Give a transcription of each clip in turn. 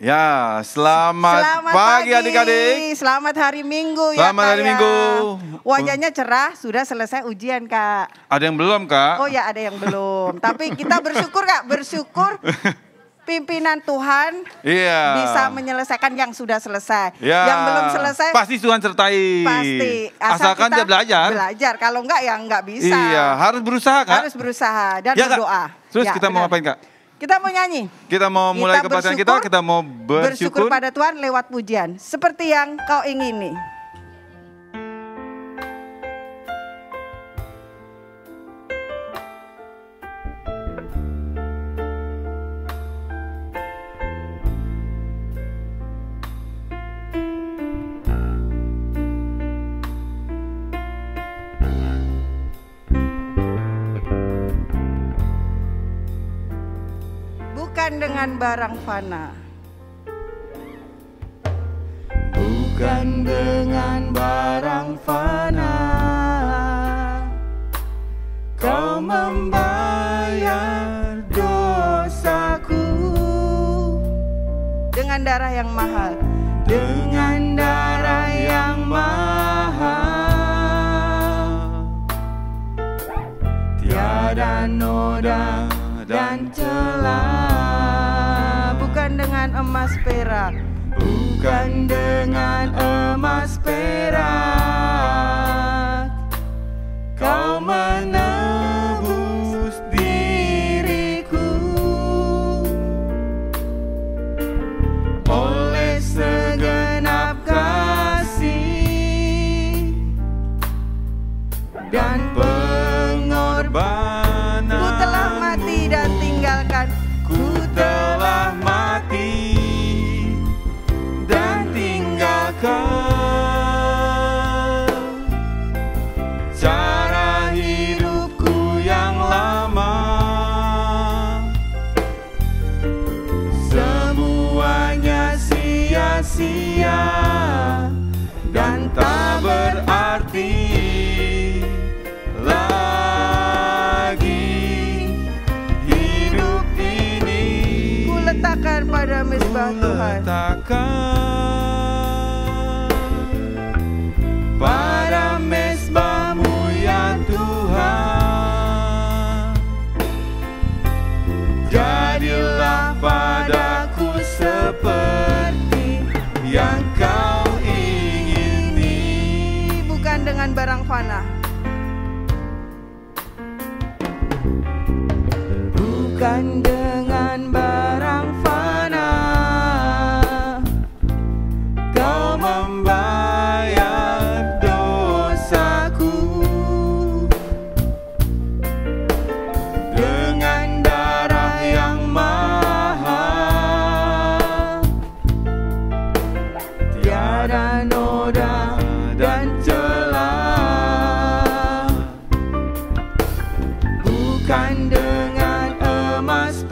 Ya, selamat pagi adik-adik. Selamat hari Minggu ya, Selamat hari Kak, Minggu. Wajahnya cerah, sudah selesai ujian, Kak. Ada yang belum, Kak? Oh ya, ada yang belum. Tapi kita bersyukur, Kak, bersyukur pimpinan Tuhan bisa menyelesaikan yang sudah selesai. Yang belum selesai pasti Tuhan sertai. Pasti. Asalkan dia belajar. Belajar, kalau enggak ya enggak bisa. Iya, harus berusaha, Kak. Harus berusaha dan ya, berdoa. Terus ya, kita mau ngapain, Kak? Kita mau nyanyi. Kita mau mulai kebaktian kita mau bersyukur pada Tuhan lewat pujian. Seperti yang kau ingini. Bukan dengan barang fana. Bukan dengan barang fana kau membayar dosaku. Dengan darah yang mahal. Dengan darah yang mahal, tiada noda dan celah. Bukan dengan emas perak. Bukan dengan emas perak kau menebus diriku. Oleh segenap kasih dan pengorbanan, ku telah mati dan tinggalkan. Ku telah mati dan tinggalkan cara hidupku yang lama. Semuanya sia-sia dan tak berarti letakkan pada mezbah Tuhan. Pada mezbah-Mu ya Tuhan. Jadilah padaku seperti yang Kau ingini. Bukan dengan barang fana. Bukan dengan barang fana kau membayar dosaku. Dengan darah yang mahal, tiada noda dan celah. Bukan dengan emas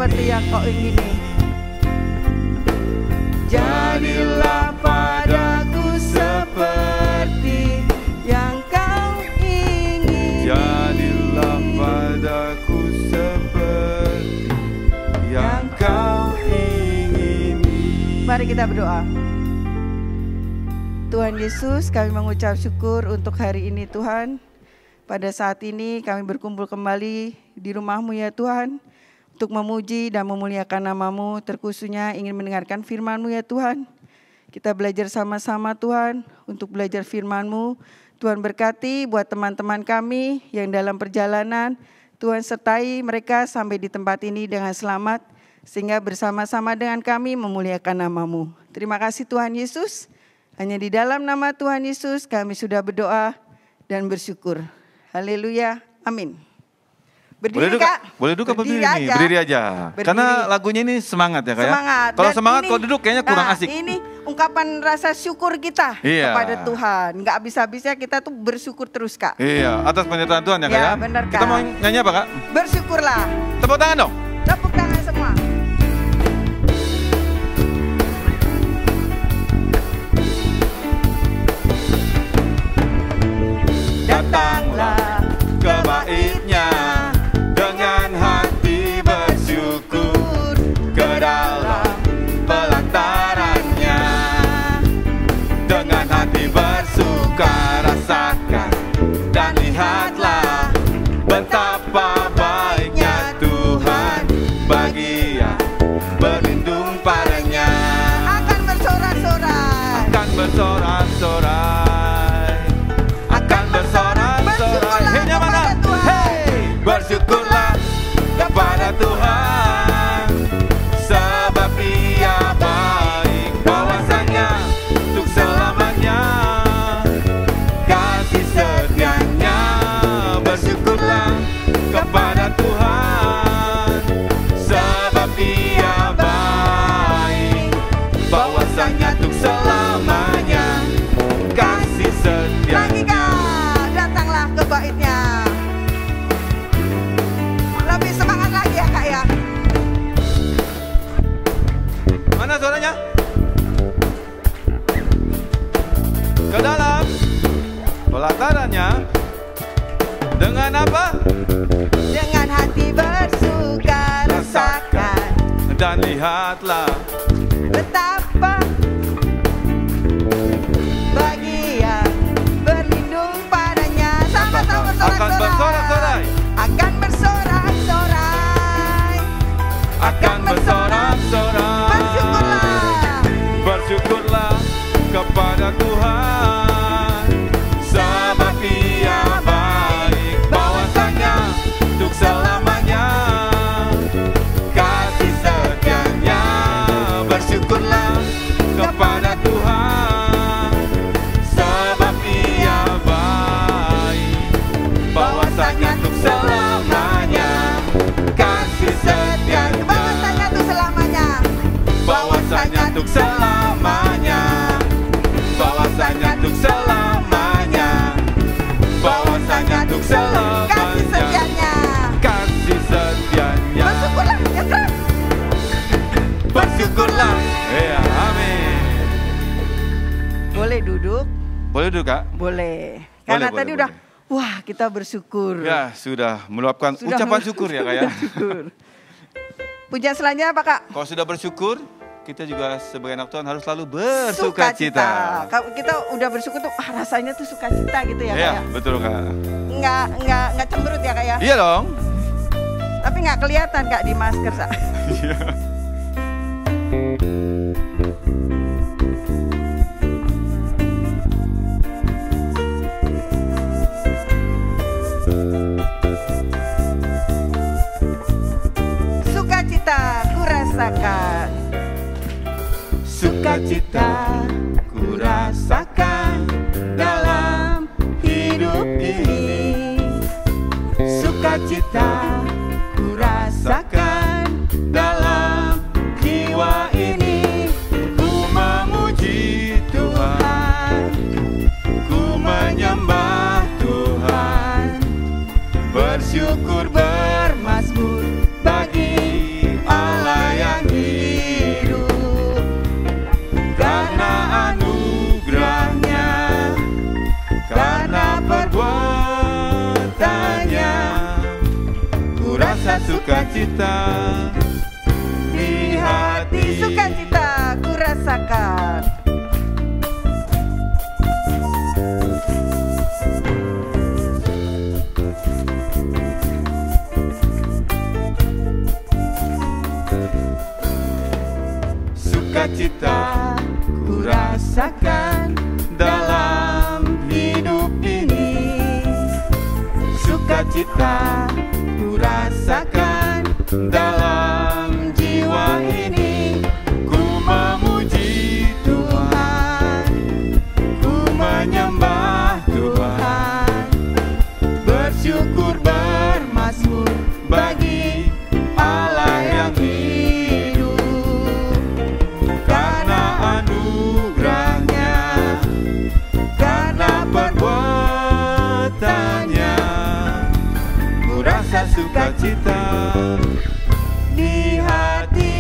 seperti yang kau ingini. Jadilah padaku seperti yang kau ingini. Jadilah padaku seperti yang kau ingini. Mari kita berdoa. Tuhan Yesus, kami mengucap syukur untuk hari ini Tuhan. Pada saat ini kami berkumpul kembali di rumah-Mu ya Tuhan, untuk memuji dan memuliakan nama-Mu, terkhususnya ingin mendengarkan firman-Mu ya Tuhan. Kita belajar sama-sama Tuhan, untuk belajar firman-Mu. Tuhan berkati buat teman-teman kami yang dalam perjalanan, Tuhan sertai mereka sampai di tempat ini dengan selamat, sehingga bersama-sama dengan kami memuliakan nama-Mu. Terima kasih Tuhan Yesus, hanya di dalam nama Tuhan Yesus kami sudah berdoa dan bersyukur. Haleluya, amin. Berdiri Kak. Boleh duduk berdiri nih, berdiri aja. Karena lagunya ini semangat ya Kak ya. Semangat. Kalau semangat kalau duduk kayaknya kurang asik. Ini ungkapan rasa syukur kita kepada Tuhan. Nggak habis-habisnya kita tuh bersyukur terus Kak. Iya, atas penyertaan Tuhan ya Kak ya. Iya benar Kak. Kita mau nyanyi apa Kak? Bersyukurlah. Tepuk tangan dong. Tepuk tangan semua. Datanglah ke bait-Nya dengan hati bersyukur, ke dalam pelataran-Nya dengan hati bersuka rasakan, dan lihatlah betapa baiknya Tuhan bagi yang berlindung padanya. Akan bersorak-sorai. Akan bersorak-sorai. Bersyukurlah kepada Tuhan, sebab Dia baik, bahwasanya untuk selamanya kasih setia-Nya. Bersyukurlah kepada Tuhan, sebab Dia baik, bahwasanya untuk selamanya kasih setia-Nya. Lagi Kak, datanglah ke bait-Nya. Lebih semangat lagi ya Kak ya. Mana suaranya? Ke dalam pelatarannya dengan apa? Dengan hati bersuka rasakan, dan lihatlah betapa bagi yang berlindung padanya. Sama-sama akan bersorak-sorai. Akan bersorak-sorai. Akan bersorak-sorai. Bersyukurlah. Bersyukurlah kepada Tuhan, sebab Dia baik, bahwasanya untuk selamanya kasih setia-Nya. Bersyukurlah kepada Tuhan, sebab Dia baik, bahwasanya untuk selamanya kasih setia-Nya. Bahwasanya untuk selamanya. Bahwasanya untuk selamanya. Bahwasanya untuk selamanya. Bahwasanya untuk selamanya. Kasih setianya. Kasih setia-Nya. Bersyukurlah ya keras. Bersyukurlah. ya amin. Boleh duduk? Boleh duduk Kak? Boleh. Karena Boleh, tadi boleh, udah, wah kita bersyukur. Ya sudah meluapkan ucapan syukur ya Kak ya. Syukur. Pujian selanjutnya apa Kak? Kalau sudah bersyukur, kita juga sebagai anak Tuhan harus selalu bersukacita. Kalau kita udah bersyukur tuh rasanya tuh sukacita gitu ya Kak Iya, ya? betul Kak. Nggak cemberut ya Kak ya? Iya dong. Tapi nggak kelihatan Kak di masker Kak. Iya. Sukacita ku rasakan. Sukacita ku rasakan dalam hidup ini. Sukacita ku rasakan dalam jiwa ini. Ku memuji Tuhan, ku menyembah Tuhan, bersyukur bermazmur bagi sukacita di hati. Sukacita ku rasakan. Sukacita ku rasakan dalam hidup ini. Sukacita ku rasakan dalam jiwa ini. Ku memuji Tuhan, ku menyembah Tuhan, bersyukur bermazmur bagi Allah yang hidup. Karena anugerahnya, karena perbuatannya, ku rasa sukacita di hati.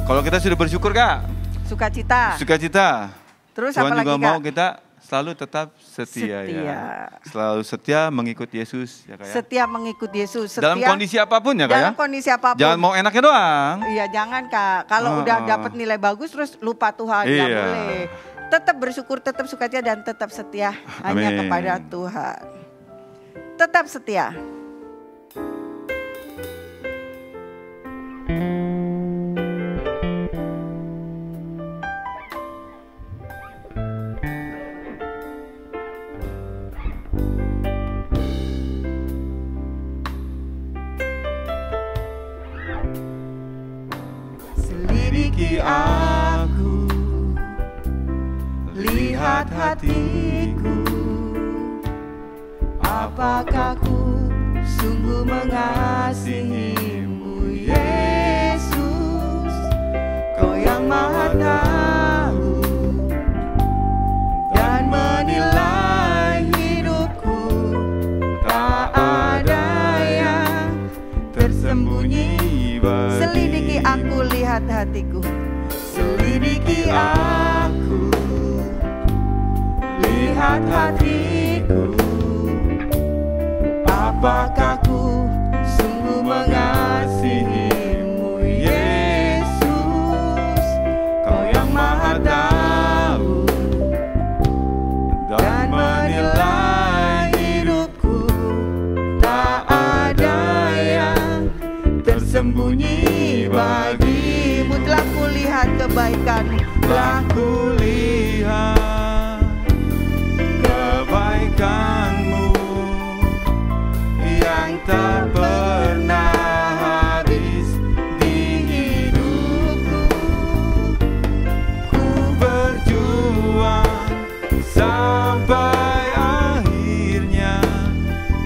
Kalau kita sudah bersyukur, Kak, Sukacita. sukacita. Terus Tuhan apa juga lagi, mau Kak? kita selalu tetap setia, Setia. ya. Selalu setia mengikut Yesus, ya Kak ya. Setia mengikut Yesus. Setia Dalam kondisi apapun ya Kak ya. dalam kondisi apapun. Jangan mau enaknya doang. Iya, jangan Kak. Kalau udah dapat nilai bagus terus lupa Tuhan, nggak Iya. boleh. Tetap bersyukur, tetap sukacita dan tetap setia hanya Amin. kepada Tuhan. Tetap setia. Selidiki aku, lihat hatiku, Apakah ku sungguh mengasihimu, Yesus? Kau yang Maha tahu dan menilai hidupku. Tak ada yang tersembunyi bagi. Selidiki aku, lihat hatiku. Selidiki aku, lihat hatiku. Apakah ku sungguh mengasihimu, Yesus? Kau yang Maha tahu dan menilai hidupku. Tak ada yang tersembunyi bagimu. Telah kulihat kebaikanmu, Telah kulihat kebaikanmu yang tak pernah habis di hidupku. Ku berjuang sampai akhirnya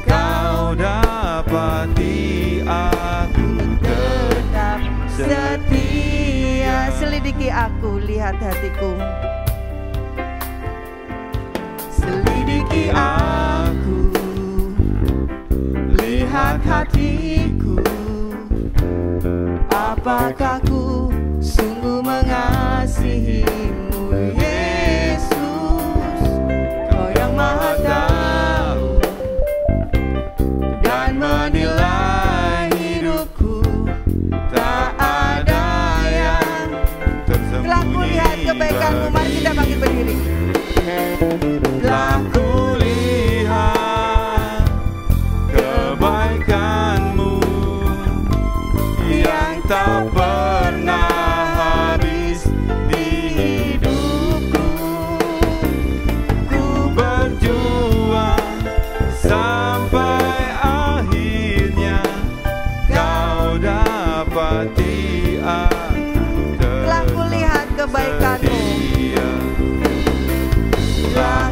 kau dapati aku tetap setia. Selidiki aku, lihat hatiku. Selidiki aku, lihat hatiku. Apakah ku sungguh mengasihimu, Yesus? Kau yang Maha tahu dan menilai hidupku. Tak ada yang telah kulihat kebaikanmu. Mari kita bangkit berdiri. Telah kulihat kebaikanmu yang tak pernah habis di hidupku. Ku berjuang sampai akhirnya kau dapati aku Telah kulihat kebaikanmu. setia. Telah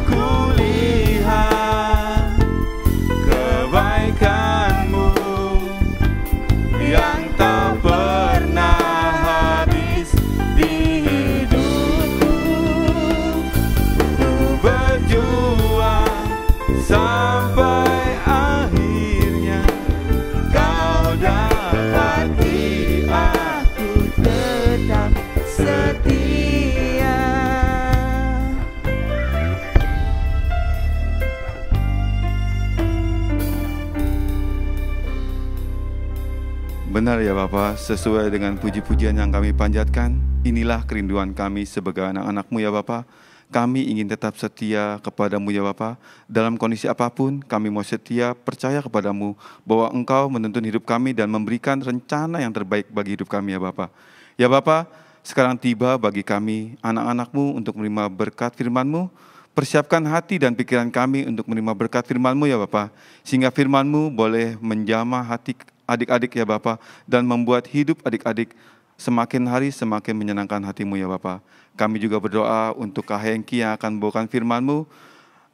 Benar ya Bapa, sesuai dengan puji-pujian yang kami panjatkan, inilah kerinduan kami sebagai anak-anak-Mu ya Bapa. Kami ingin tetap setia kepadamu ya Bapa. Dalam kondisi apapun, kami mau setia percaya kepadamu bahwa Engkau menuntun hidup kami dan memberikan rencana yang terbaik bagi hidup kami ya Bapa. Ya Bapa, sekarang tiba bagi kami, anak-anak-Mu untuk menerima berkat firman-Mu. Persiapkan hati dan pikiran kami untuk menerima berkat firman-Mu ya Bapa. Sehingga firman-Mu boleh menjamah hati adik-adik ya Bapa, dan membuat hidup adik-adik semakin hari semakin menyenangkan hati-Mu ya Bapa. Kami juga berdoa untuk Kak Hengki yang akan membawakan firman-Mu.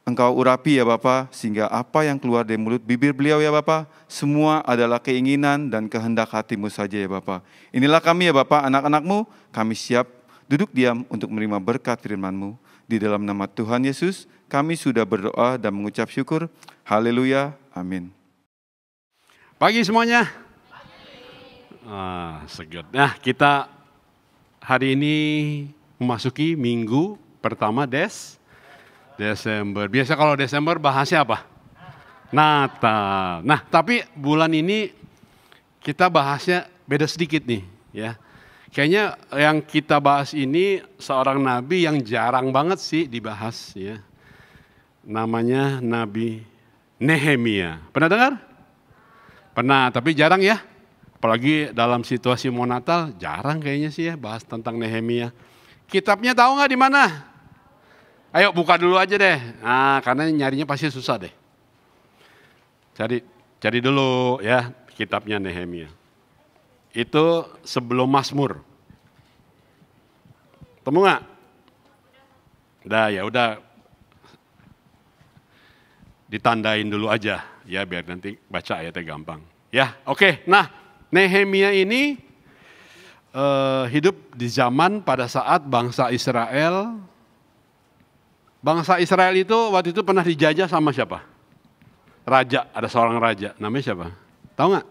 Engkau urapi ya Bapa, sehingga apa yang keluar dari mulut bibir beliau ya Bapa, semua adalah keinginan dan kehendak hati-Mu saja ya Bapa. Inilah kami ya Bapa, anak-anak-Mu, kami siap duduk diam untuk menerima berkat firman-Mu. Di dalam nama Tuhan Yesus, kami sudah berdoa dan mengucap syukur. Haleluya, amin. Pagi semuanya. Seget. Nah, kita hari ini memasuki minggu pertama Desember. Biasa kalau Desember bahasnya apa? Natal. Nah, tapi bulan ini kita bahasnya beda sedikit nih, ya. Kayaknya yang kita bahas ini seorang nabi yang jarang banget sih dibahas, ya. Namanya Nabi Nehemia. Pernah dengar? Pernah, tapi jarang ya. Apalagi dalam situasi mau Natal, jarang kayaknya sih ya bahas tentang Nehemia. Kitabnya tahu nggak di mana? Ayo buka dulu aja deh. Nah, karena nyarinya pasti susah deh. Cari dulu ya kitabnya Nehemia. Itu sebelum Mazmur. Temu nggak? Udah. Ditandain dulu aja ya biar nanti baca ayatnya gampang. Ya, oke. Nah, Nehemia ini hidup di zaman pada saat bangsa Israel itu waktu itu pernah dijajah sama siapa? Raja, ada seorang raja, namanya siapa? Tahu nggak?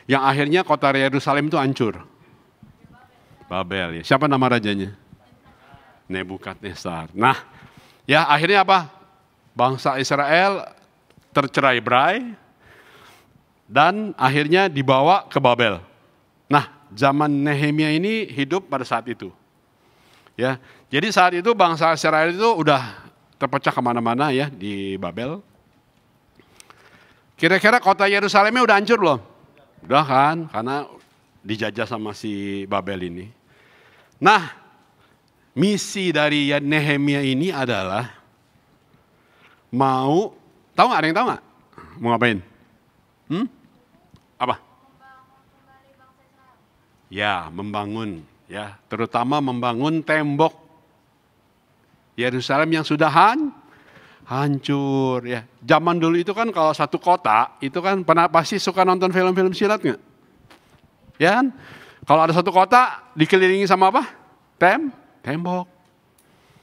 Yang akhirnya kota Yerusalem itu hancur. Babel ya. Siapa nama rajanya? Nebukadnezar. Nah, ya akhirnya apa? Bangsa Israel tercerai-berai dan akhirnya dibawa ke Babel. Nah, zaman Nehemia ini hidup pada saat itu. Ya, jadi saat itu bangsa Israel itu udah terpecah kemana-mana ya di Babel. Kira-kira kota Yerusalemnya udah hancur belum? Udah kan, karena dijajah sama si Babel ini. Nah, misi dari Nehemia ini adalah tahu nggak? Ada yang tahu nggak? Mau ngapain? Apa? Ya, membangun. Ya, terutama membangun tembok Yerusalem yang sudah hancur. Ya, zaman dulu itu kan kalau satu kota itu kan pasti suka nonton film-film silat nggak? Ya kan? Kalau ada satu kota dikelilingi sama apa? Tembok.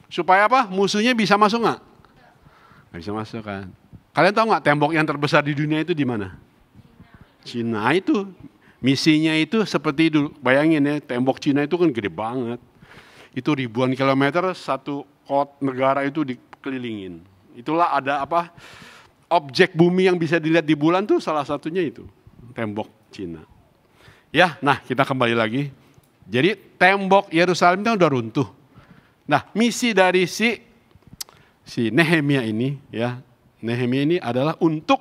Supaya apa? Musuhnya bisa masuk nggak? Nggak bisa masuk kan? Kalian tahu nggak tembok yang terbesar di dunia itu di mana? Cina. Itu misinya itu seperti itu. Bayangin ya, tembok Cina itu kan gede banget. Itu ribuan kilometer, satu negara itu dikelilingin. Itulah ada apa? Objek bumi yang bisa dilihat di bulan tuh salah satunya itu tembok Cina. Ya, nah kita kembali lagi. Jadi tembok Yerusalem itu udah runtuh. Nah, misi dari si Nehemia ini ya. Nehemia ini adalah untuk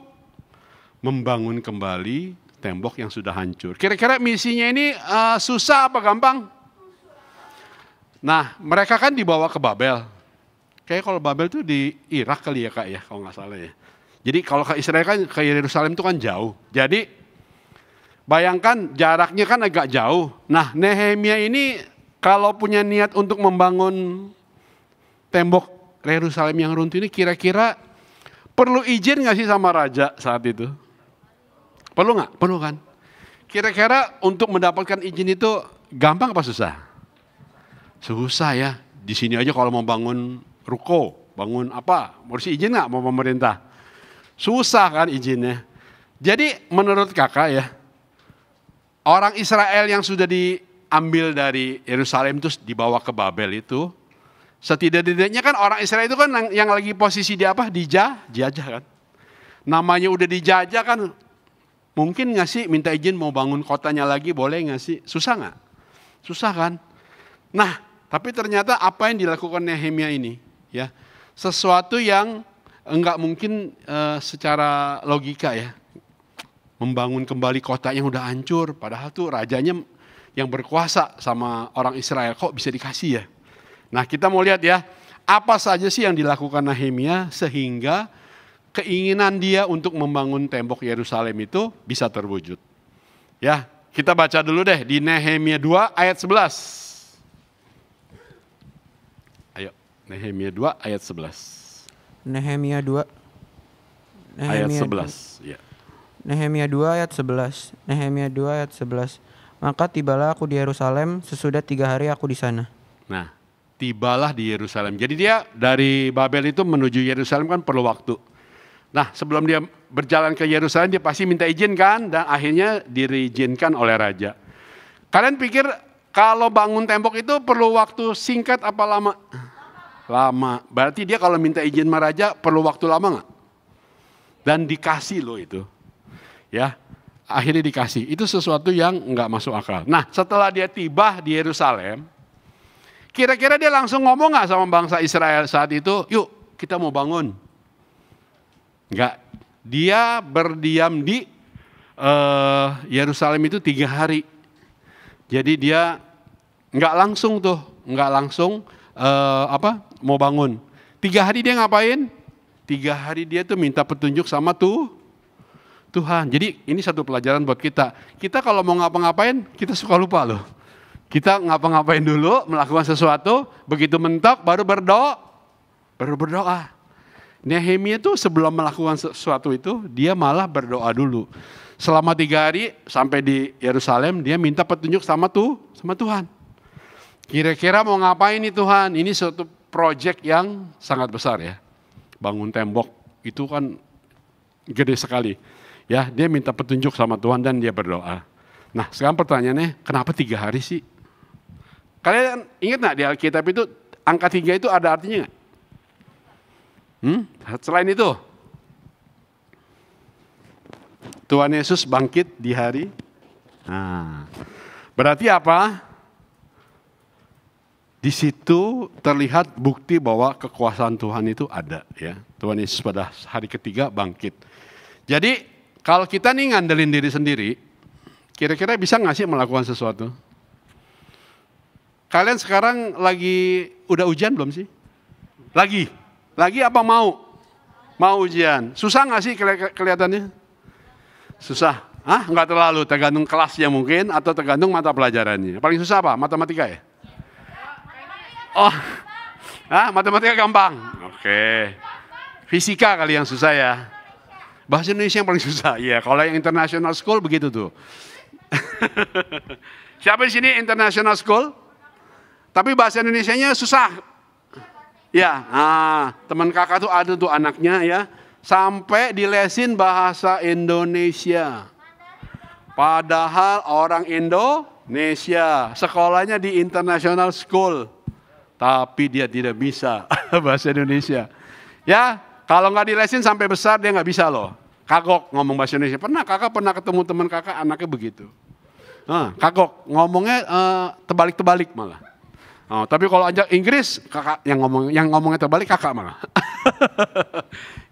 membangun kembali tembok yang sudah hancur. Kira-kira misinya ini susah apa gampang? Nah, mereka kan dibawa ke Babel. Kayak kalau Babel itu di Irak kali ya Kak ya, kalau nggak salah ya. Jadi kalau ke Israel kan, ke Yerusalem itu kan jauh. Jadi bayangkan jaraknya kan agak jauh. Nah, Nehemia ini kalau punya niat untuk membangun tembok Yerusalem yang runtuh ini kira-kira perlu izin nggak sih sama raja saat itu? Perlu nggak? Perlu kan? Kira-kira untuk mendapatkan izin itu gampang apa susah? Susah ya. Di sini aja kalau mau bangun ruko, bangun apa, mesti izin nggak mau pemerintah? Susah kan izinnya. Jadi menurut kakak ya, orang Israel yang sudah diambil dari Yerusalem terus dibawa ke Babel itu, setidak-tidaknya kan orang Israel itu kan yang lagi posisi di apa? Dijajah kan. Namanya udah dijajah kan, mungkin nggak sih minta izin mau bangun kotanya lagi, boleh nggak sih? Susah nggak? Susah kan? Nah, tapi ternyata apa yang dilakukan Nehemia ini, ya, sesuatu yang enggak mungkin secara logika ya, membangun kembali kota yang udah hancur, padahal tuh rajanya yang berkuasa sama orang Israel, kok bisa dikasih ya? Nah, kita mau lihat ya, apa saja sih yang dilakukan Nehemia sehingga keinginan dia untuk membangun tembok Yerusalem itu bisa terwujud. Ya, kita baca dulu deh di Nehemia 2 ayat 11. Ayo, Nehemia 2 ayat 11. Nehemia 2 Ayat 11. Ya. Nehemia 2 ayat 11. Nehemia 2 ayat 11. Maka tibalah aku di Yerusalem, sesudah 3 hari aku di sana. Nah, tibalah di Yerusalem. Jadi dia dari Babel itu menuju Yerusalem kan perlu waktu. Nah, sebelum dia berjalan ke Yerusalem, dia pasti minta izin kan, dan akhirnya diizinkan oleh raja. Kalian pikir kalau bangun tembok itu perlu waktu singkat apa lama? Lama. Berarti dia kalau minta izin sama raja perlu waktu lama nggak? Dan dikasih loh itu. Ya, akhirnya dikasih. Itu sesuatu yang nggak masuk akal. Nah, setelah dia tiba di Yerusalem, kira-kira dia langsung ngomong nggak sama bangsa Israel saat itu, yuk kita mau bangun? Enggak, dia berdiam di Yerusalem itu 3 hari. Jadi dia enggak langsung mau bangun. 3 hari dia ngapain? 3 hari dia tuh minta petunjuk sama Tuhan. Jadi ini satu pelajaran buat kita. Kita kalau mau ngapa-ngapain, kita suka lupa loh. Kita ngapa-ngapain dulu, melakukan sesuatu, begitu mentok baru berdoa. Nehemia itu sebelum melakukan sesuatu itu, dia malah berdoa dulu. Selama 3 hari sampai di Yerusalem, dia minta petunjuk sama Tuhan. Kira-kira mau ngapain nih Tuhan? Ini suatu proyek yang sangat besar ya. Bangun tembok itu kan gede sekali. Ya, dia minta petunjuk sama Tuhan dan dia berdoa. Nah, sekarang pertanyaannya, kenapa 3 hari sih? Kalian ingat nggak di Alkitab itu angka 3 itu ada artinya nggak? Selain itu, Tuhan Yesus bangkit di hari. Nah, berarti apa? Di situ terlihat bukti bahwa kekuasaan Tuhan itu ada, ya. Tuhan Yesus pada hari ketiga bangkit. Jadi kalau kita nih ngandelin diri sendiri, kira-kira bisa nggak sih melakukan sesuatu? Kalian sekarang udah ujian belum sih? Lagi apa mau? Mau ujian. Susah nggak sih kelihatannya? Susah. Nggak terlalu, tergantung kelasnya mungkin atau tergantung mata pelajarannya. Paling susah apa? Matematika ya? Oh, matematika gampang. Oke. Fisika kali yang susah ya. Bahasa Indonesia yang paling susah. Iya, kalau yang international school begitu tuh. Siapa di sini international school? Tapi bahasa Indonesianya susah. Ya, teman kakak tuh ada tuh anaknya ya, sampai dilesin bahasa Indonesia. Padahal orang Indonesia, sekolahnya di international school. Tapi dia tidak bisa bahasa Indonesia. Ya, kalau nggak dilesin sampai besar dia nggak bisa loh. Kagok ngomong bahasa Indonesia. Kakak pernah ketemu teman kakak anaknya begitu. Kagok ngomongnya terbalik-terbalik malah. Tapi kalau ajak Inggris, kakak yang ngomongnya terbalik kakak malah.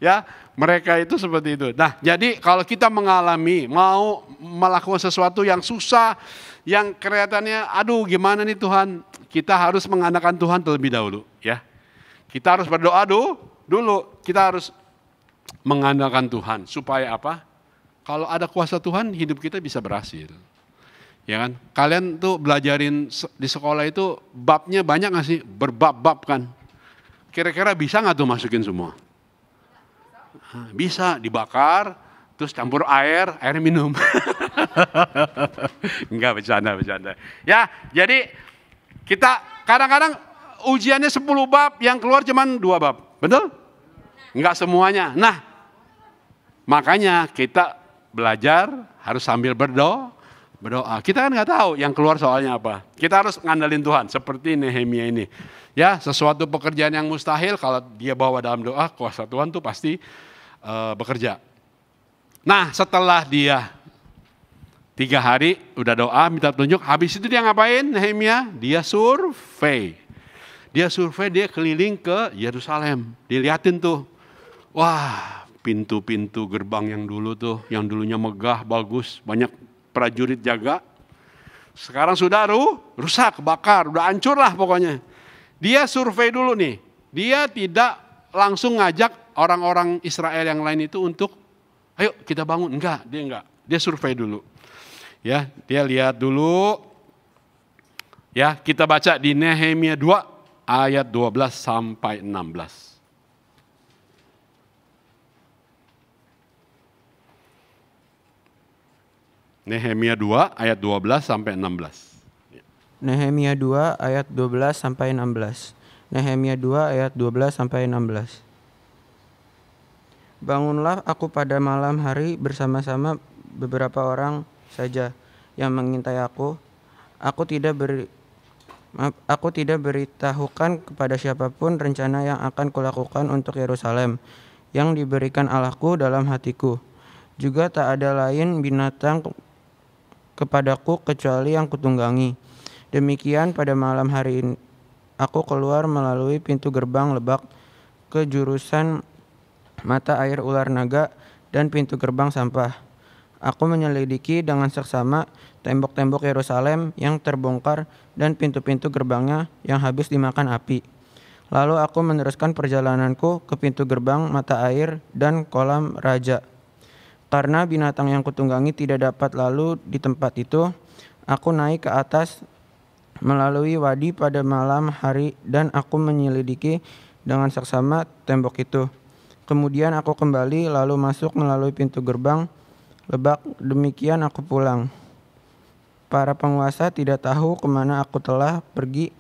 Ya, mereka itu seperti itu. Nah, jadi kalau kita mau melakukan sesuatu yang susah, yang kelihatannya, aduh gimana nih Tuhan, kita harus mengandalkan Tuhan terlebih dahulu. Ya, kita harus berdoa dulu. Kita harus mengandalkan Tuhan supaya apa? Kalau ada kuasa Tuhan, hidup kita bisa berhasil. Ya kan? Kalian tuh belajarin di sekolah itu babnya banyak nggak sih? Berbab-bab kan? Kira-kira bisa nggak tuh masukin semua? Bisa, dibakar, terus campur air minum. Enggak, bercanda. Ya, jadi kita kadang-kadang ujiannya 10 bab, yang keluar cuma 2 bab. Betul? Enggak semuanya. Nah, makanya kita belajar harus sambil berdoa. Kita kan nggak tahu yang keluar soalnya apa. Kita harus ngandalin Tuhan seperti Nehemia ini. Ya, sesuatu pekerjaan yang mustahil kalau dia bawa dalam doa, kuasa Tuhan tuh pasti bekerja. Nah, setelah dia 3 hari udah doa minta petunjuk. Habis itu dia ngapain Nehemia? Dia survei. Dia keliling ke Yerusalem. Dilihatin tuh. Wah, pintu-pintu gerbang yang dulu tuh, yang dulunya megah, bagus, banyak prajurit jaga. Sekarang sudah rusak, bakar, udah hancur lah pokoknya. Dia survei dulu nih. Dia tidak langsung ngajak orang-orang Israel yang lain itu untuk, ayo kita bangun. Enggak. Dia survei dulu. Ya, dia lihat dulu. Ya, kita baca di Nehemia 2 ayat 12 sampai 16. Nehemia 2 ayat 12 sampai 16. Nehemia 2 ayat 12 sampai 16. Nehemia 2 ayat 12 sampai 16. Bangunlah aku pada malam hari bersama-sama beberapa orang saja yang mengintai aku. Aku tidak beritahukan kepada siapapun rencana yang akan kulakukan untuk Yerusalem yang diberikan Allahku dalam hatiku. Juga tak ada lain binatang kepadaku kecuali yang kutunggangi. Demikian pada malam hari ini aku keluar melalui pintu gerbang lebak ke jurusan mata air ular naga dan pintu gerbang sampah. Aku menyelidiki dengan seksama tembok-tembok Yerusalem yang terbongkar dan pintu-pintu gerbangnya yang habis dimakan api. Lalu aku meneruskan perjalananku ke pintu gerbang mata air dan kolam raja. Karena binatang yang kutunggangi tidak dapat lalu di tempat itu, aku naik ke atas melalui wadi pada malam hari dan aku menyelidiki dengan seksama tembok itu. Kemudian aku kembali lalu masuk melalui pintu gerbang lebak. Demikian aku pulang. Para penguasa tidak tahu kemana aku telah pergi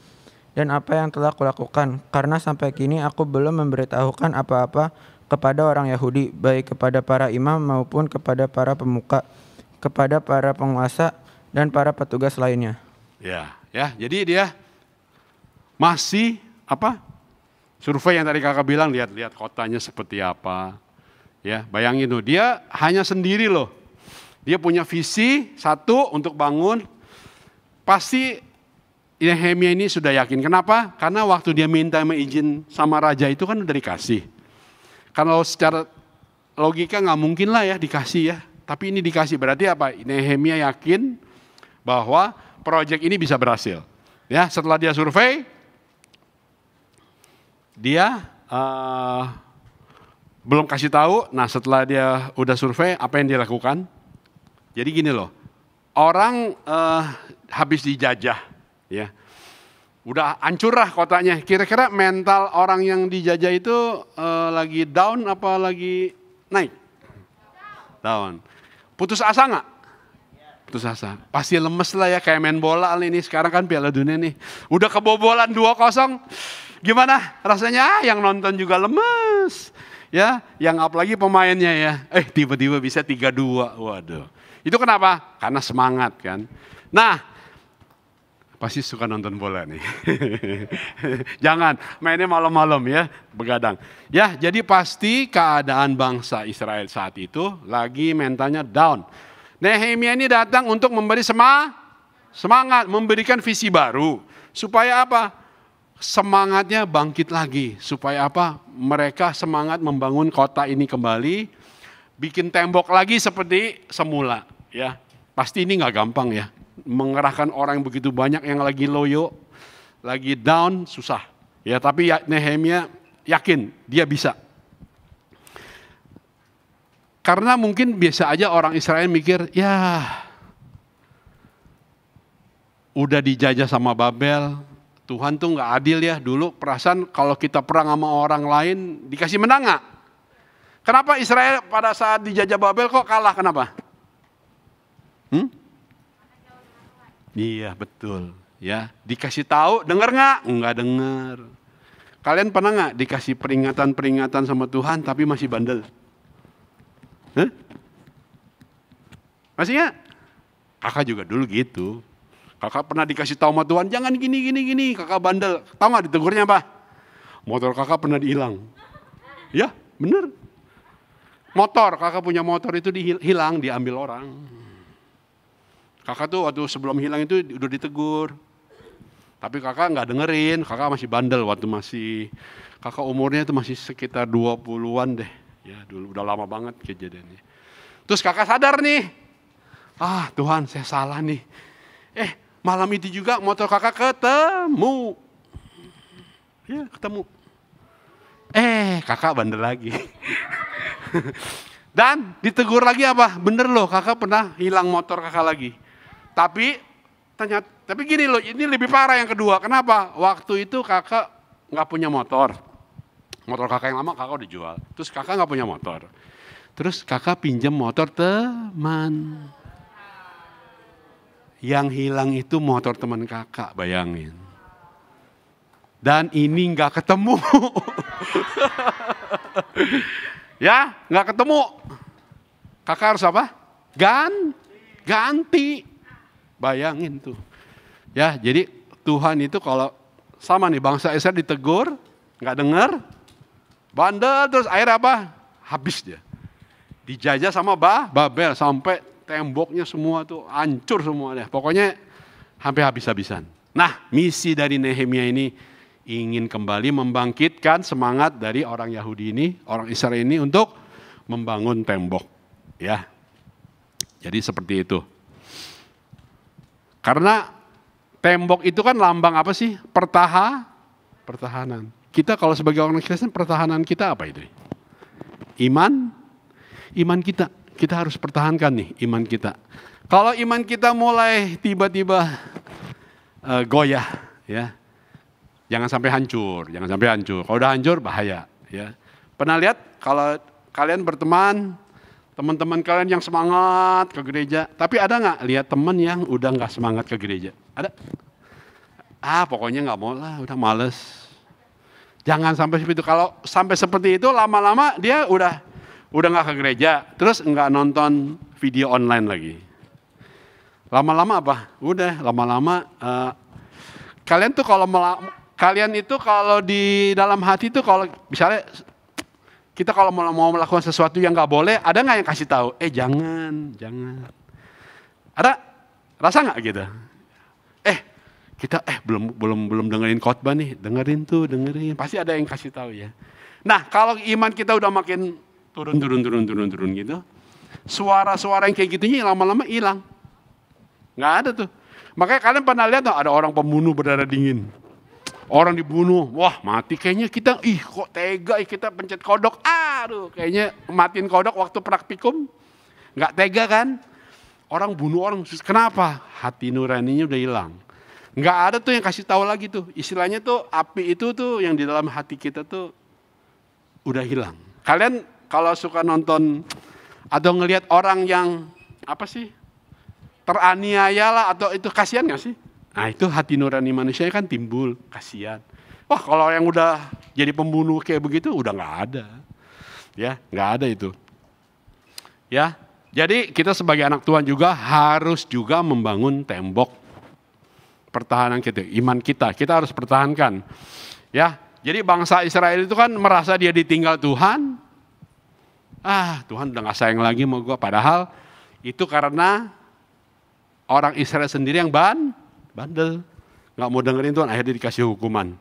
dan apa yang telah kulakukan, karena sampai kini aku belum memberitahukan apa-apa kepada orang Yahudi, baik kepada para imam maupun kepada para pemuka, kepada para penguasa dan para petugas lainnya. Ya, jadi dia masih survei yang tadi kakak bilang, lihat kotanya seperti apa. Ya, bayangin tuh, dia hanya sendiri loh. Dia punya visi satu untuk bangun. Pasti Nehemia ini sudah yakin. Kenapa? Karena waktu dia minta izin sama raja itu kan udah dikasih. Kalau secara logika nggak mungkin lah ya dikasih ya. Tapi ini dikasih, berarti apa? Nehemia yakin bahwa proyek ini bisa berhasil. Ya, setelah dia survei, dia belum kasih tahu. Nah, setelah dia udah survei, apa yang dia lakukan? Jadi gini loh, orang habis dijajah, ya, udah hancur lah kotanya. Kira-kira mental orang yang dijajah itu lagi down apa lagi naik? Down. Putus asa nggak? Putus asa. Pasti lemes lah ya, kayak main bola ini. Sekarang kan Piala Dunia nih, udah kebobolan 2-0. Gimana rasanya? Yang nonton juga lemes. Ya, yang apalagi pemainnya ya. Tiba-tiba bisa 3-2. Waduh. Itu kenapa? Karena semangat kan. Nah, pasti suka nonton bola nih. Jangan mainnya malam-malam ya, begadang. Ya, jadi pasti keadaan bangsa Israel saat itu lagi mentalnya down. Nehemia ini datang untuk memberi semangat, memberikan visi baru. Supaya apa? Semangatnya bangkit lagi. Supaya apa? Mereka semangat membangun kota ini kembali. Bikin tembok lagi seperti semula. Ya, pasti ini nggak gampang ya. Mengerahkan orang yang begitu banyak yang lagi loyo, lagi down, susah. Ya, tapi Nehemia yakin dia bisa. Karena mungkin biasa aja orang Israel mikir, ya udah dijajah sama Babel, Tuhan tuh nggak adil ya. Dulu perasaan kalau kita perang sama orang lain dikasih menang nggak? Kenapa Israel pada saat dijajah Babel kok kalah? Kenapa? Iya betul. Ya, dikasih tahu, dengar nggak? Nggak dengar. Kalian pernah nggak dikasih peringatan-peringatan sama Tuhan tapi masih bandel? Masih nggak? Kakak juga dulu gitu. Kakak pernah dikasih tahu sama Tuhan, jangan gini. Kakak bandel. Tahu nggak ditegurnya apa? Motor kakak pernah dihilang. Ya, bener. Motor, kakak punya motor itu dihilang, diambil orang. Kakak tuh waktu sebelum hilang itu udah ditegur. Tapi kakak nggak dengerin, kakak masih bandel waktu kakak umurnya itu masih sekitar 20-an deh. Ya dulu udah lama banget kejadiannya. Terus kakak sadar nih, Tuhan saya salah nih. Malam itu juga motor kakak ketemu. Ya ketemu. Kakak bandel lagi. Dan ditegur lagi apa? Bener loh kakak pernah hilang motor kakak lagi. Tapi gini loh, ini lebih parah yang kedua. Kenapa? Waktu itu kakak nggak punya motor. Motor kakak yang lama kakak udah jual. Terus kakak nggak punya motor. Terus kakak pinjam motor teman. Yang hilang itu motor teman kakak, bayangin. Dan ini nggak ketemu. Ya, nggak ketemu. Kakak harus apa? Ganti. Bayangin tuh. Ya, jadi Tuhan itu kalau sama nih bangsa Israel ditegur, nggak dengar, bandel terus akhirnya apa? Habis dia. Dijajah sama Babel sampai temboknya semua tuh hancur semua deh. Pokoknya sampai habis-habisan. Nah, misi dari Nehemia ini ingin kembali membangkitkan semangat dari orang Yahudi ini, orang Israel ini untuk membangun tembok. Ya. Jadi seperti itu. Karena tembok itu kan lambang apa sih? Pertahanan. Kita kalau sebagai orang Kristen, pertahanan kita apa itu? Iman kita. Kita harus pertahankan nih iman kita. Kalau iman kita mulai tiba-tiba goyah, ya, jangan sampai hancur. Kalau udah hancur bahaya. Ya. Pernah lihat kalau kalian berteman, teman-teman kalian yang semangat ke gereja, tapi ada nggak lihat teman yang udah nggak semangat ke gereja? Ada? Pokoknya nggak mau lah, udah males. Jangan sampai seperti itu. Kalau sampai seperti itu, lama-lama dia udah nggak ke gereja, terus nggak nonton video online lagi. Lama-lama apa? Lama-lama kalian itu kalau di dalam hati itu kalau misalnya kita kalau mau melakukan sesuatu yang nggak boleh, ada nggak yang kasih tahu? Jangan. Ada rasa nggak gitu? Kita belum dengerin khotbah nih, dengerin. Pasti ada yang kasih tahu ya. Nah, kalau iman kita udah makin turun gitu, suara-suara yang kayak gitunya lama-lama hilang. Nggak ada tuh. Makanya kalian pernah lihat ada orang pembunuh berdarah dingin. Orang dibunuh, wah mati kayaknya kita, kok tega kita pencet kodok, kayaknya matiin kodok waktu praktikum, nggak tega kan? Orang bunuh orang, kenapa? Hati nuraninya udah hilang. Nggak ada tuh yang kasih tahu lagi tuh, istilahnya tuh api itu tuh yang di dalam hati kita tuh udah hilang. Kalian kalau suka nonton atau ngelihat orang yang teraniaya lah atau itu kasihan nggak sih? Nah itu hati nurani manusia kan timbul, kasihan. Wah kalau yang udah jadi pembunuh kayak begitu udah nggak ada. Ya nggak ada itu. Ya jadi kita sebagai anak Tuhan juga harus juga membangun tembok pertahanan kita, iman kita harus pertahankan. Ya jadi bangsa Israel itu kan merasa dia ditinggal Tuhan. Tuhan udah gak sayang lagi sama gue. Padahal itu karena orang Israel sendiri yang bandel. Gak mau dengerin Tuhan, akhirnya dikasih hukuman.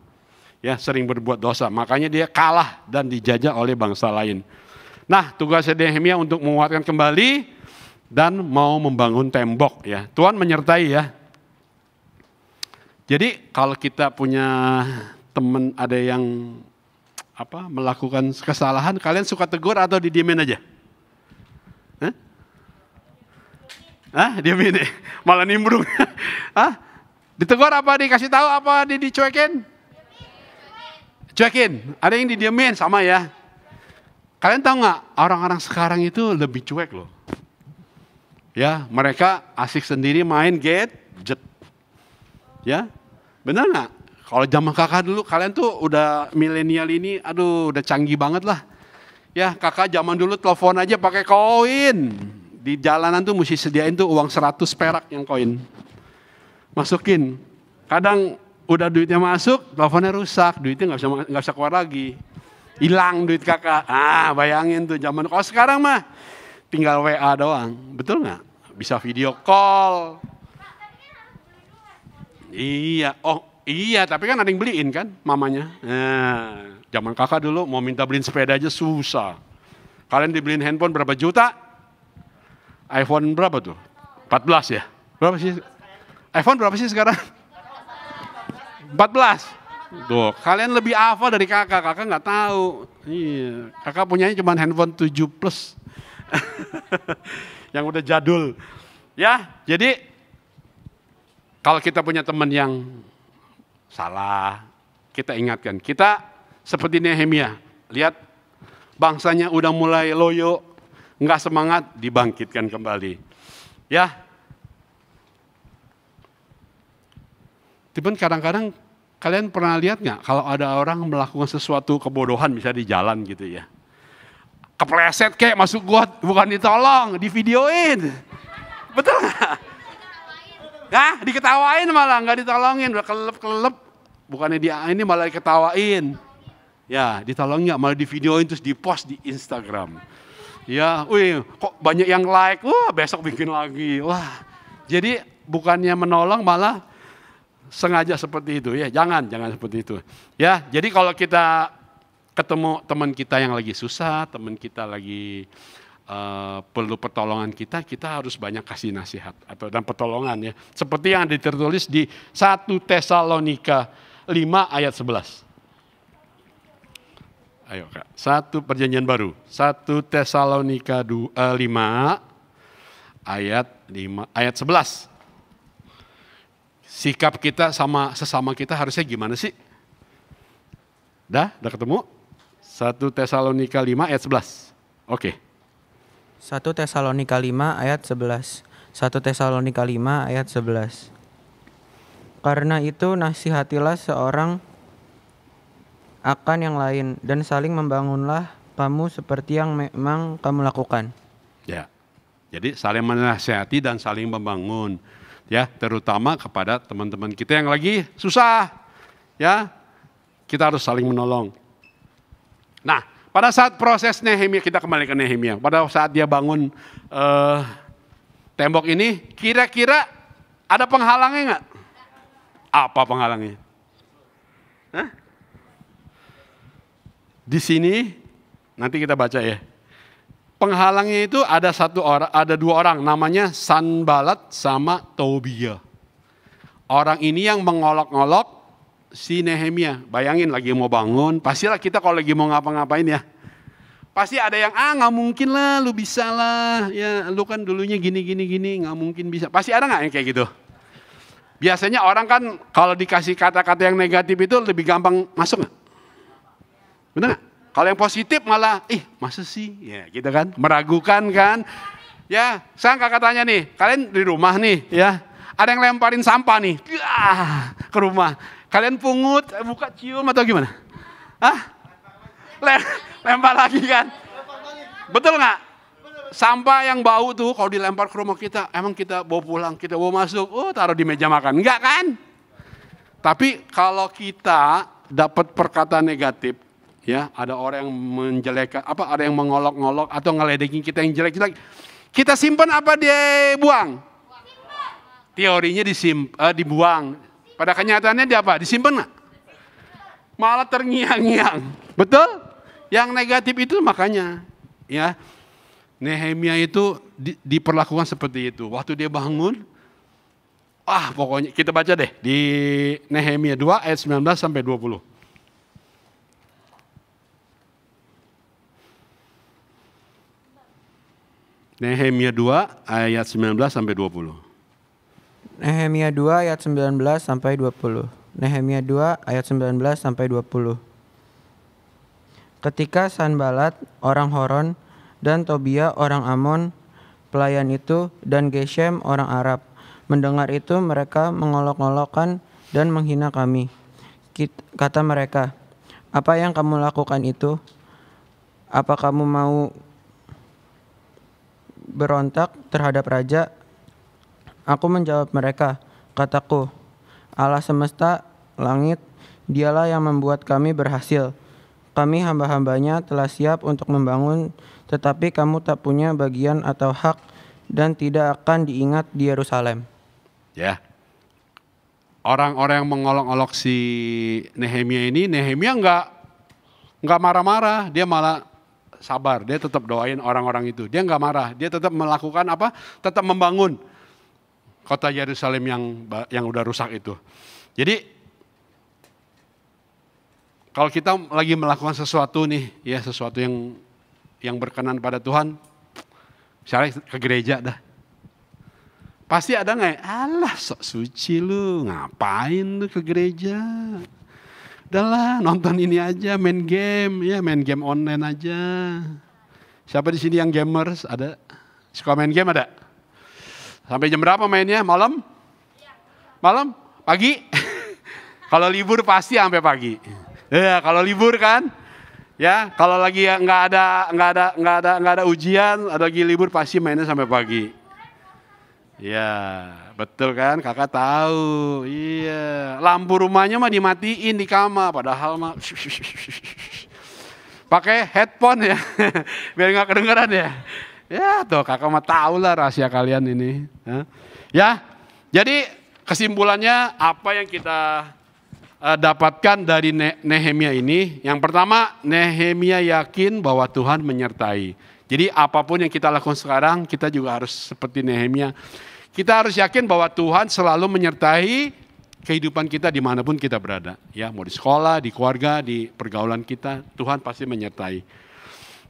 Ya, sering berbuat dosa. Makanya dia kalah dan dijajah oleh bangsa lain. Nah, tugas Nehemia untuk menguatkan kembali dan mau membangun tembok. Ya, Tuhan menyertai ya. Jadi kalau kita punya teman ada yang melakukan kesalahan, kalian suka tegur atau didiemin aja? Diemin deh, malah nimbrung. Ditegur apa dikasih tahu apa dicuekin? Cuekin. Ada yang didiemin sama ya. Kalian tahu nggak orang-orang sekarang itu lebih cuek loh. Ya mereka asik sendiri main gadget. Ya benar nggak? Kalau zaman kakak dulu, kalian tuh udah milenial ini, udah canggih banget lah. Ya kakak zaman dulu telepon aja pakai koin. Di jalanan tuh mesti sediain tuh uang 100 perak yang koin. Masukin. Kadang udah duitnya masuk, teleponnya rusak, duitnya nggak bisa keluar lagi. Hilang duit kakak. Bayangin tuh zaman. Kalau sekarang mah tinggal WA doang. Betul nggak? Bisa video call. Iya, iya, tapi kan ada yang beliin kan mamanya. Nah, zaman kakak dulu mau minta beliin sepeda aja susah. Kalian dibeliin handphone berapa juta? iPhone berapa tuh? 14 ya? Berapa sih? iPhone berapa sih sekarang? 14. Tuh, kalian lebih hafal dari kakak nggak tahu. Iya, kakak punyanya cuma handphone 7 plus. Yang udah jadul. Ya, jadi kalau kita punya teman yang salah, kita ingatkan. Kita seperti Nehemia, lihat bangsanya udah mulai loyo, nggak semangat, dibangkitkan kembali. Ya, cuman kadang-kadang kalian pernah lihat nggak kalau ada orang melakukan sesuatu kebodohan misalnya di jalan gitu ya, kepleset kayak masuk got, bukan ditolong, divideoin, betul nggak? Nah, diketawain malah, nggak ditolongin, udah kelelep, bukannya dia ini malah diketawain. Ya, ditolong nggak, malah divideoin terus dipost di Instagram. Ya, wih, kok banyak yang like, wah besok bikin lagi, wah. Jadi bukannya menolong malah sengaja seperti itu ya, jangan seperti itu. Ya, jadi kalau kita ketemu teman kita yang lagi susah, teman kita lagi perlu pertolongan kita harus banyak kasih nasihat dan pertolongan ya. Seperti yang tertulis di 1 Tesalonika 5 ayat 11. Ayo Kak, 1 perjanjian baru. 1 Tesalonika 5 ayat 11. Sikap kita sama sesama kita harusnya gimana sih? Udah ketemu? 1 Tesalonika 5 ayat 11. Oke. 1 Tesalonika 5 ayat 11. 1 Tesalonika 5 ayat 11. Karena itu nasihatilah seorang akan yang lain dan saling membangunlah kamu seperti yang memang kamu lakukan. Ya. Jadi saling menasihati dan saling membangun. Ya, terutama kepada teman-teman kita yang lagi susah. Ya. Kita harus saling menolong. Nah, pada saat proses Nehemia, kita kembali ke Nehemia. Pada saat dia bangun tembok ini, kira-kira ada penghalangnya nggak? Apa penghalangnya? Hah? Di sini nanti kita baca ya. Penghalangnya itu ada dua orang, namanya Sanbalat sama Tobia. Orang ini yang mengolok-olok si Nehemia. Bayangin lagi mau bangun, pastilah kita kalau lagi mau ngapa-ngapain ya, pasti ada yang nggak mungkin lah, lu bisa lah, ya lu kan dulunya gini nggak mungkin bisa. Pasti ada nggak yang kayak gitu? Biasanya orang kan kalau dikasih kata-kata yang negatif itu lebih gampang masuk nggak? Benar nggak? Kalau yang positif malah, masa sih? Ya gitu kan, meragukan kan? Ya, sekarang kakak tanya nih, kalian di rumah nih, ya, ada yang lemparin sampah nih, ke rumah. Kalian pungut, buka cium atau gimana? Hah? Lempar lagi kan? Betul nggak? Sampah yang bau tuh kalau dilempar ke rumah kita, emang kita bawa pulang, kita bawa masuk, taruh di meja makan. Enggak kan? Tapi kalau kita dapat perkataan negatif, ya, ada orang yang menjelekkan, ada yang mengolok-ngolok atau ngeledekin kita yang jelek, kita simpan apa dia buang? Teorinya dibuang. Pada kenyataannya dia apa? Disimpan nggak? Malah terngiang-ngiang. Betul? Yang negatif itu makanya, ya, Nehemia itu diperlakukan seperti itu. Waktu dia bangun, pokoknya kita baca deh di Nehemia 2 ayat 19 sampai 20. Nehemia 2 ayat 19 sampai 20. Nehemia 2 ayat 19 sampai 20. Nehemia 2 ayat 19 sampai 20. Ketika Sanbalat orang Horon dan Tobia orang Amon pelayan itu dan Geshem orang Arab mendengar itu, mereka mengolok-olokkan dan menghina kami. Kata mereka, "Apa yang kamu lakukan itu? Apa kamu mau berontak terhadap raja?" Aku menjawab mereka, kataku, Allah semesta langit, dialah yang membuat kami berhasil. Kami hamba-hambanya telah siap untuk membangun, tetapi kamu tak punya bagian atau hak dan tidak akan diingat di Yerusalem. Ya, orang-orang yang mengolok-olok si Nehemia ini, Nehemia nggak marah-marah, dia malah sabar, dia tetap doain orang-orang itu. Dia nggak marah, dia tetap melakukan apa? Tetap membangun kota Yerusalem yang udah rusak itu. Jadi kalau kita lagi melakukan sesuatu nih, ya sesuatu yang berkenan pada Tuhan, misalnya ke gereja dah. Pasti ada nggak? Alah sok suci lu, ngapain lu ke gereja? Udahlah nonton ini aja, main game online aja. Siapa di sini yang gamers? Ada? Suka main game ada? Sampai jam berapa mainnya? Malam? Malam? Pagi? Kalau libur pasti sampai pagi. Ya kalau libur kan? Ya kalau lagi nggak ada ujian, ada lagi libur pasti mainnya sampai pagi. Ya, betul kan? Kakak tahu. Iya, lampu rumahnya mah dimatiin di kamar, padahal mah pakai headphone ya, biar nggak kedengeran ya. Ya, tuh kakak mah tahu lah rahasia kalian ini. Ya, jadi kesimpulannya apa yang kita dapatkan dari Nehemia ini? Yang pertama, Nehemia yakin bahwa Tuhan menyertai. Jadi apapun yang kita lakukan sekarang, kita juga harus seperti Nehemia. Kita harus yakin bahwa Tuhan selalu menyertai kehidupan kita dimanapun kita berada. Ya, mau di sekolah, di keluarga, di pergaulan kita, Tuhan pasti menyertai.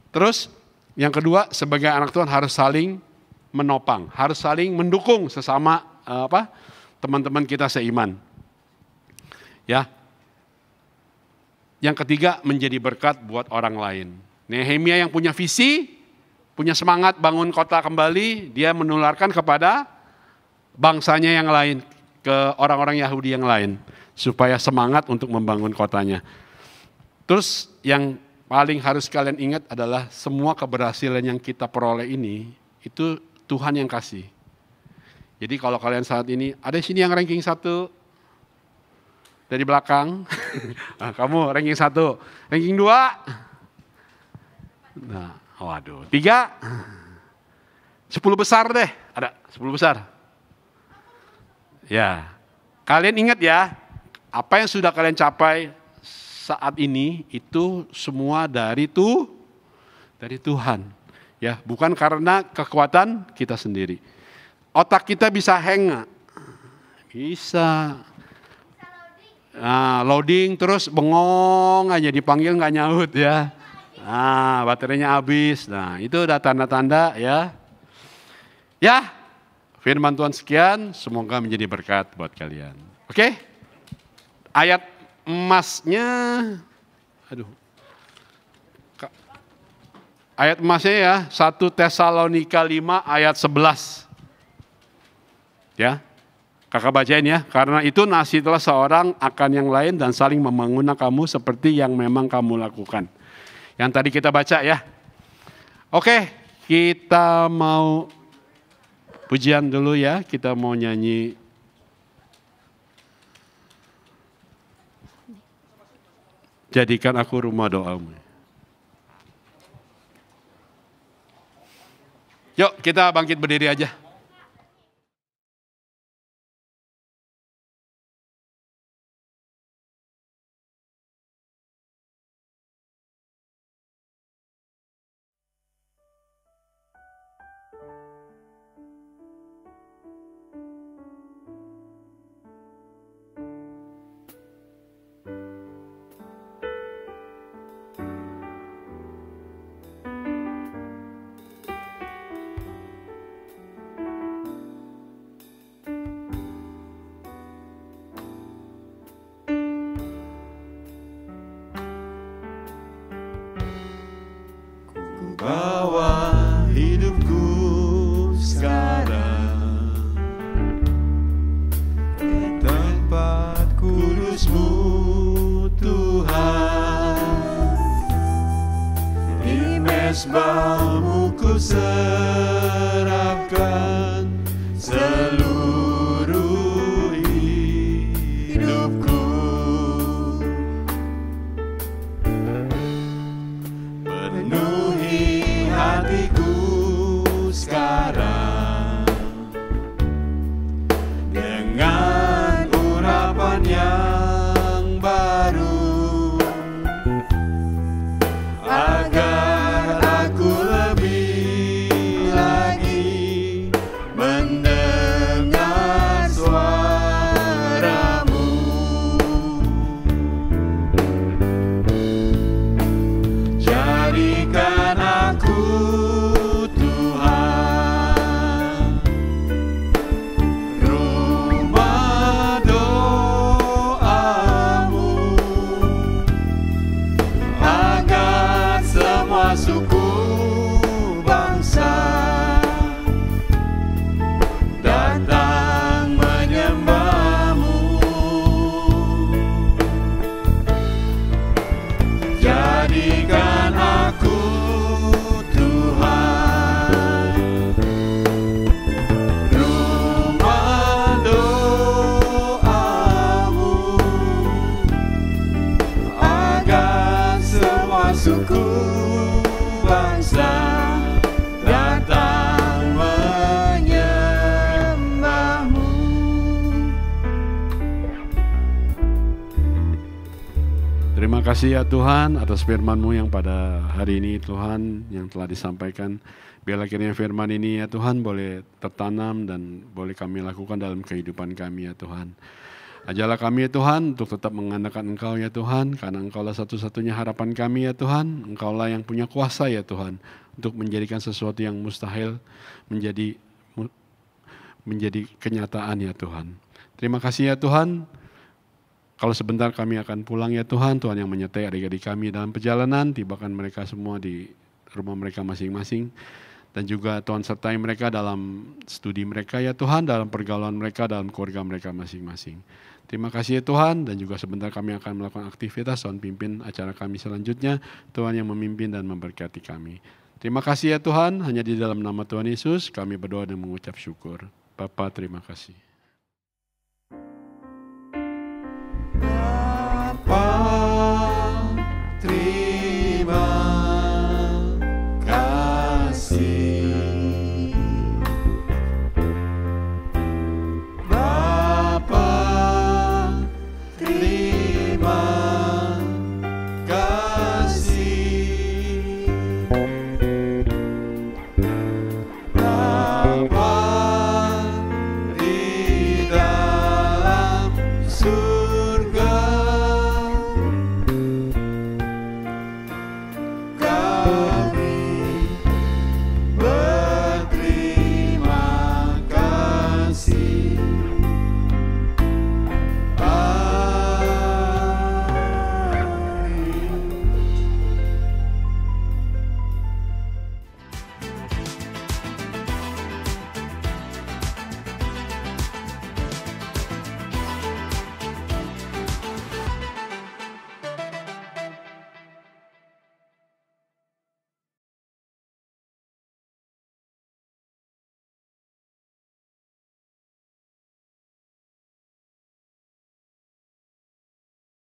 Terus yang kedua, sebagai anak Tuhan harus saling menopang, harus saling mendukung sesama teman-teman kita seiman. Ya. Yang ketiga, menjadi berkat buat orang lain. Nehemia yang punya visi, punya semangat bangun kota kembali, dia menularkan kepada bangsanya yang lain, ke orang-orang Yahudi yang lain, supaya semangat untuk membangun kotanya. Terus yang paling harus kalian ingat adalah semua keberhasilan yang kita peroleh ini, itu Tuhan yang kasih. Jadi kalau kalian saat ini, ada di sini yang ranking 1, dari belakang, nah, kamu ranking 1, ranking 2, nah, waduh, 3, 10 besar deh, ada 10 besar. Ya, kalian ingat ya, apa yang sudah kalian capai saat ini itu semua dari Tuhan. Ya, bukan karena kekuatan kita sendiri. Otak kita bisa hang nggak? Bisa. Nah, loading terus bengong aja, dipanggil nggak nyaut ya. Nah, baterainya habis. Nah, itu udah tanda-tanda ya. Ya, firman Tuhan sekian, semoga menjadi berkat buat kalian. Oke? Ayat emasnya, ayat emasnya ya, 1 Tesalonika 5 ayat 11. Ya, kakak bacain ya. Karena itu nasihatilah seorang akan yang lain dan saling membangun kamu seperti yang memang kamu lakukan. Yang tadi kita baca ya. Oke, kita mau pujian dulu ya, kita mau nyanyi. Jadikan aku rumah doamu. Yuk kita bangkit berdiri aja. Bawa hidupku sekarang ke tempat kudus-Mu Tuhan. Di mezbah-Mu ku serahkan seluruh hidupku. Penuhi hatiku sekarang dengan urapan semua suku bangsa datang menyembahmu. Terima kasih ya Tuhan atas firman-Mu yang pada hari ini Tuhan yang telah disampaikan. Biarlah kiranya firman ini ya Tuhan boleh tertanam dan boleh kami lakukan dalam kehidupan kami ya Tuhan. Ajarlah kami ya Tuhan untuk tetap mengandalkan Engkau ya Tuhan, karena Engkaulah satu-satunya harapan kami ya Tuhan. Engkaulah yang punya kuasa ya Tuhan untuk menjadikan sesuatu yang mustahil menjadi kenyataan ya Tuhan. Terima kasih ya Tuhan. Kalau sebentar kami akan pulang ya Tuhan, Tuhan yang menyertai adik-adik kami dalam perjalanan, tibakan mereka semua di rumah mereka masing-masing. Dan juga Tuhan sertai mereka dalam studi mereka ya Tuhan, dalam pergaulan mereka, dalam keluarga mereka masing-masing. Terima kasih ya Tuhan, dan juga sebentar kami akan melakukan aktivitas, Tuhan pimpin acara kami selanjutnya, Tuhan yang memimpin dan memberkati kami. Terima kasih ya Tuhan, hanya di dalam nama Tuhan Yesus kami berdoa dan mengucap syukur. Bapa terima kasih.